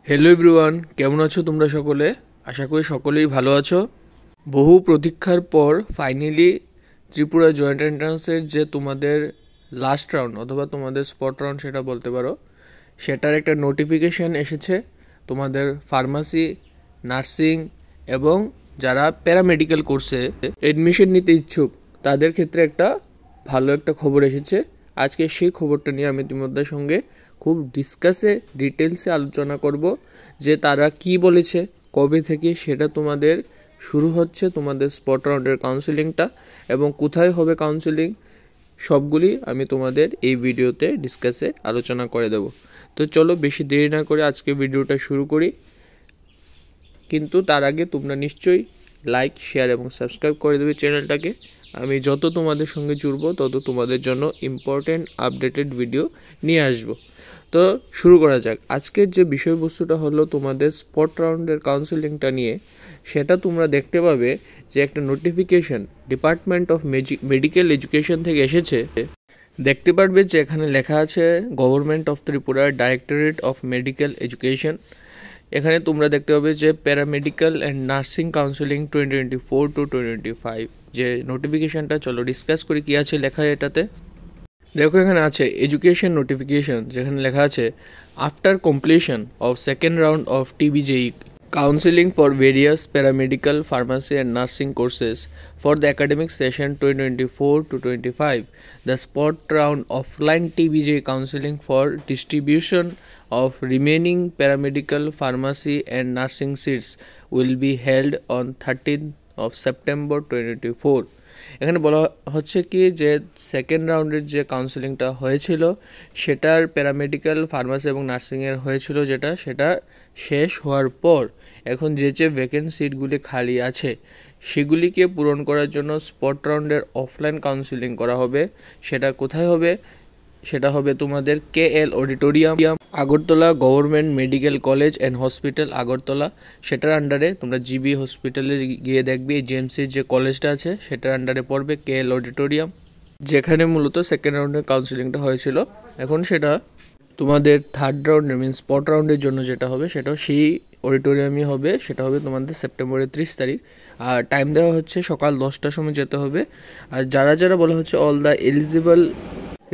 Hello everyone, কেমন আছো তোমরা সকলে? আশা করি সকলেই ভালো আছো। বহু প্রতীক্ষার পর ফাইনালি ত্রিপুরা জয়েন্ট এন্ট্রান্সের যে তোমাদের লাস্ট রাউন্ড অথবা তোমাদের স্পট রাউন্ড সেটা বলতে পারো, সেটার একটা নোটিফিকেশান এসেছে তোমাদের ফার্মাসি, নার্সিং এবং যারা প্যারামেডিক্যাল কোর্সে অ্যাডমিশন নিতে ইচ্ছুক তাদের ক্ষেত্রে একটা ভালো একটা খবর এসেছে। আজকে সেই খবরটা নিয়ে আমি তোমাদের সঙ্গে খুব ডিটেলসে আলোচনা করব যে তারা কি বলেছে, কবে থেকে সেটা তোমাদের শুরু হচ্ছে তোমাদের স্পট রাউন্ডের কাউন্সেলিংটা এবং কোথায় হবে কাউন্সেলিং, সবগুলি আমি তোমাদের এই ভিডিওতে আলোচনা করে দেব। তো চলো বেশি দেরি না করে আজকে ভিডিওটা শুরু করি। কিন্তু তার আগে তোমরা নিশ্চয়ই লাইক, শেয়ার এবং সাবস্ক্রাইব করে দেবে চ্যানেলটাকে। আমি যত তোমাদের সঙ্গে জুড়বো তত তোমাদের জন্য ইম্পর্টেন্ট আপডেটেড ভিডিও নিয়ে আসব। তো শুরু করা যাক। আজকের যে বিষয়বস্তুটা হলো তোমাদের স্পট রাউন্ডের কাউন্সেলিংটা নিয়ে। সেটা তোমরা দেখতে পাবে যে একটা notification department of medical education থেকে এসেছে। দেখতে পারবে যে এখানে লেখা আছে government of Tripura directorate of medical education. এখানে তোমরা দেখতে পাবে যে paramedical and nursing counselling 2024 to 2025 যে নোটিফিকেশনটা। চলো ডিসকাস করি কী আছে লেখা এটাতে। দেখো এখানে আছে এডুকেশন নোটিফিকেশন, যেখানে লেখা আছে after completion of second round of WBJEE counselling for various paramedical, pharmacy and nursing courses for the academic session 2024 to 25, the spot round offline TBJ counseling for distribution of remaining paramedical, pharmacy and nursing seats will be held on 13th of September 2024. এখানে বলা হচ্ছে কি যে second রাউন্ডের যে কাউন্সেলিংটা হয়েছিল সেটার paramedical, pharmacy এবং নার্সিংয়ের হয়েছিল সেটা শেষ হওয়ার পর এখন যে ভ্যাকেন্ট সিটগুলি খালি আছে সেগুলিকে পূরণ করার জন্য স্পট রাউন্ডের অফলাইন কাউন্সেলিং করা হবে। সেটা কোথায় হবে? সেটা হবে তোমাদের KL auditorium, Agartala government medical college and hospital Agartala. সেটার আন্ডারে তোমরা জিবি হসপিটালে গিয়ে দেখবে এই জেএমসির যে কলেজটা আছে সেটার আন্ডারে পড়বে KL অডিটোরিয়াম, যেখানে মূলত সেকেন্ড রাউন্ডের কাউন্সেলিংটা হয়েছিল। এখন সেটা তোমাদের থার্ড রাউন্ডের স্পট রাউন্ডের জন্য যেটা হবে সেটাও সেই অডিটোরিয়ামই হবে। সেটা হবে তোমাদের সেপ্টেম্বরের 30 তারিখ। আর টাইম দেওয়া হচ্ছে সকাল 10টার সময় যেতে হবে। আর যারা বলা হচ্ছে অল দ্য এলিজিবল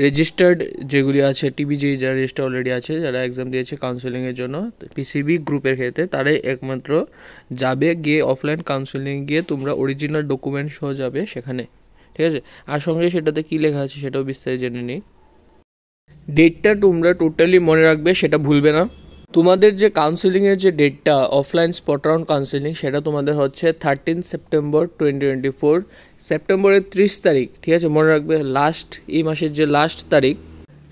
রেজিস্টার্ড যেগুলি আছে টিবিজি, যারা রেজিস্টার অলরেডি আছে, যারা এক্সাম দিয়েছে কাউন্সেলিংয়ের জন্য পিসিবি গ্রুপের ক্ষেত্রে, তারাই একমাত্র যাবে গিয়ে অফলাইন কাউন্সেলিং গিয়ে তোমরা অরিজিনাল ডকুমেন্ট সহ যাবে সেখানে, ঠিক আছে? আর সঙ্গে সেটাতে কী লেখা আছে সেটাও বিস্তারিত জেনে নিই। ডেটটা তোমরা টোটালি মনে রাখবে, সেটা ভুলবে না। তোমাদের যে কাউন্সেলিংয়ের যে ডেটটা অফলাইন স্পট রাউন্ড কাউন্সেলিং সেটা তোমাদের হচ্ছে 13 সেপ্টেম্বর 2024, সেপ্টেম্বরের 30 তারিখ, ঠিক আছে? মনে রাখবে লাস্ট, এই মাসের যে লাস্ট তারিখ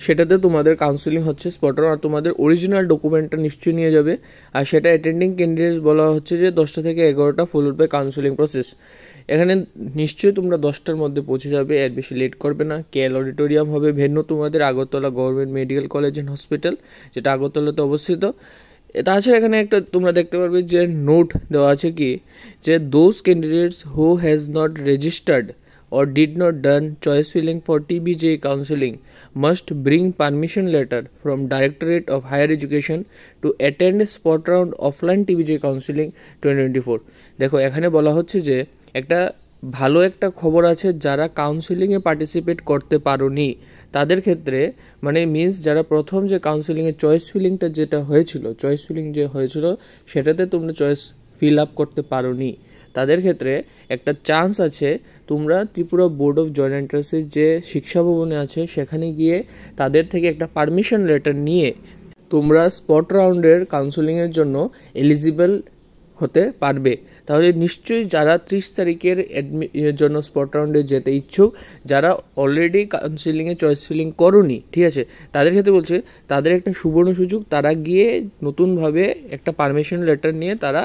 সেটাতে তোমাদের কাউন্সেলিং হচ্ছে স্পট রাউন্ড। আর তোমাদের অরিজিনাল ডকুমেন্টটা নিশ্চয়ই নিয়ে যাবে। আর সেটা অ্যাটেন্ডিং ক্যান্ডিডেটস বলা হচ্ছে যে 10টা থেকে 11টা ফুলবে কাউন্সেলিং প্রসেস। এখানে নিশ্চয়ই তোমরা 10টার মধ্যে পৌঁছে যাবে, এর বেশি লেট করবে না। KL অডিটোরিয়াম হবে ভেন্যু তোমাদের Agartala government medical college and hospital, যেটা আগরতলাতে অবস্থিত। তাছাড়া এখানে একটা তোমরা দেখতে পারবে যে নোট দেওয়া আছে কি যে those candidates who has not registered or did not done choice filling for TBJ counseling must bring permission letter from Directorate of Higher Education to attend spot round offline TBJ counseling 2024. দেখো এখানে বলা হচ্ছে যে একটা ভালো একটা খবর আছে, যারা কাউন্সেলিংয়ে পার্টিসিপেট করতে পারোনি তাদের ক্ষেত্রে, যারা প্রথম যে কাউন্সেলিংয়ে চয়েস ফিলিংটা চয়েস ফিলিং যে হয়েছিল সেটাতে তোমরা চয়েস ফিল আপ করতে পারোনি, তাদের ক্ষেত্রে একটা চান্স আছে। তোমরা ত্রিপুরা বোর্ড অফ জয়েন্ট এন্ট্রান্সের যে শিক্ষা ভবনে আছে সেখানে গিয়ে তাদের থেকে একটা পারমিশন লেটার নিয়ে তোমরা স্পট রাউন্ডের কাউন্সেলিংয়ের জন্য এলিজিবল হতে পারবে। তাহলে নিশ্চয়ই যারা 30 তারিখের জন্য স্পট রাউন্ডে যেতে ইচ্ছুক, যারা অলরেডি কাউন্সেলিংয়ে চয়েস ফিলিং করোনি, ঠিক আছে, তাদের ক্ষেত্রে বলছে তাদের একটা সুবর্ণ সুযোগ, তারা গিয়ে নতুনভাবে একটা পারমিশন লেটার নিয়ে তারা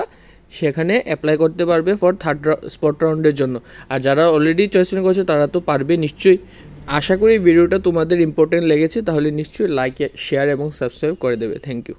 সেখানে অ্যাপ্লাই করতে পারবে ফর থার্ড স্পট রাউন্ডের জন্য। আর যারা অলরেডি চয়েস ফিলিং করছে তারা তো পারবে নিশ্চয়ই। আশা করি ভিডিওটা তোমাদের ইম্পর্টেন্ট লেগেছে, তাহলে নিশ্চয়ই লাইক, শেয়ার এবং সাবস্ক্রাইব করে দেবে। Thank you.